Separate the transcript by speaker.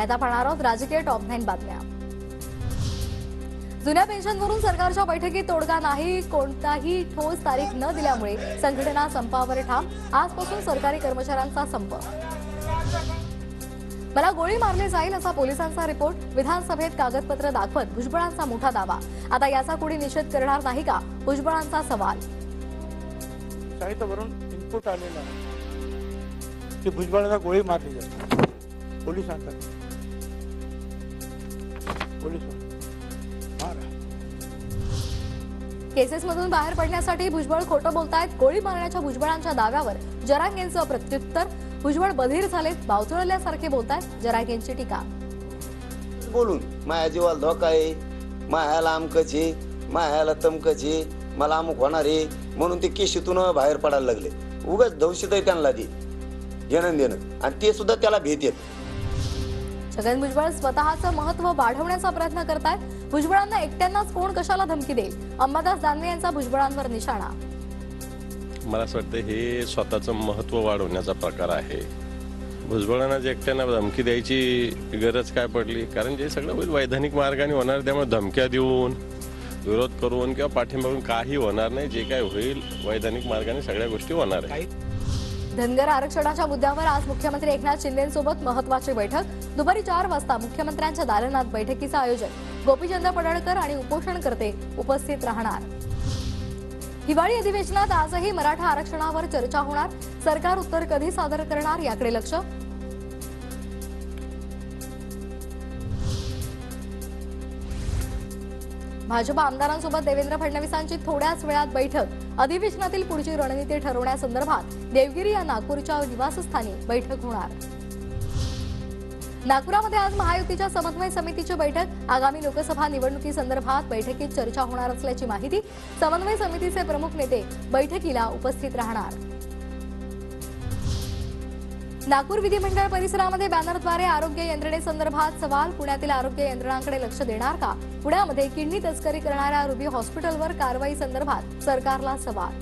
Speaker 1: आता पाहणार आहोत राजकीय टॉप 9 बातम्या। जुन्या पेन्शनवरून सरकारच्या बैठकीत तोडगा नाही, कोणताही ठोस तारीख न दिल्यामुळे संघटना संपावर ठाम। आजपासून सरकारी कर्मचाऱ्यांचा संप। मला गोळी मारली जाईल असा पोलिसांचा रिपोर्ट, विधानसभेत कागदपत्र दाखवत भुजबळांचा मोठा दावा। आता याचा कोणी निषेध करणार नाही का, भुजबळांचा सवाल।
Speaker 2: साहित्यावरून इनपुट आलेला आहे की भुजबळांना गोळी मारली जाईल। पोलिसांचा
Speaker 1: केसेसमधून बाहेर पडण्यासाठी भुजबळ खोटं बोलतायत। गोळी मारण्याच्या भुजबळांच्या दाव्यावर जरांगेंचं प्रत्युत्तर। भुजबळ बधीर झालेत, बावचळल्यासारखे बोलतायत। जरांगेंची टीका।
Speaker 3: बोलून माया जीवाला धोका आहे, मायाला आमकचे, मायाला तमकचे, मला अमुक होणार आहे म्हणून ते केशीतून बाहेर पडायला लागले। उगाच दहशत आहे त्यांना ती घेणं देणं, आणि ते सुद्धा त्याला भीत आहेत।
Speaker 1: छगन भुजबळ स्वतःचं महत्त्व वाढवण्याचा प्रयत्न करतायत। भुजबळांना एकट्यांनाच कोण कशाला धमकी देईल, अंबादास दानवे यांचा भुजबळांवर निशाणा।
Speaker 4: मला असं वाटतं हे स्वतःचं महत्त्व वाढवण्याचा प्रकार आहे। भुजबळांना जे एकट्यांना धमकी द्यायची गरज काय पडली, कारण जे सगळं होईल वैधानिक मार्गाने होणार, त्यामुळे धमक्या देऊन विरोध करून किंवा पाठिंबा करून काही होणार नाही। जे काय होईल वैधानिक मार्गाने सगळ्या गोष्टी होणार आहेत।
Speaker 1: धनगर आरक्षणाच्या मुद्द्यावर आज मुख्यमंत्री एकनाथ शिंदेंसोबत महत्त्वाची बैठक। दुपारी 4 वाजता मुख्यमंत्र्यांच्या दालनात बैठकीचं आयोजन। गोपीचंद पडळकर आणि उपोषणकर्ते उपस्थित राहणार। हिवाळी अधिवेशनात आजही मराठा आरक्षणावर चर्चा होणार। सरकार उत्तर कधी सादर करणार याकडे लक्ष। भाजप आमदारांसोबत देवेंद्र फडणवीसांची थोड्याच वेळात बैठक। अधिवेशनातील पुढची रणनीती ठरवण्यासंदर्भात देवगिरी या नागपूरच्या निवासस्थानी बैठक होणार। नागपुरामध्ये आज महायुतीच्या समन्वय समितीची बैठक। आगामी लोकसभा निवडणुकीसंदर्भात बैठकीत चर्चा होणार असल्याची माहिती। समन्वय समितीचे प्रमुख नेते बैठकीला उपस्थित राहणार। नागपूर विधिमंडळ परिसरामध्ये बॅनरद्वारे आरोग्य यंत्रणेसंदर्भात सवाल। पुण्यातील आरोग्य यंत्रणांकडे लक्ष देणार का? पुण्यामध्ये किडनी तस्करी करणाऱ्या रुबी हॉस्पिटलवर कारवाई संदर्भात सरकारला सवाल।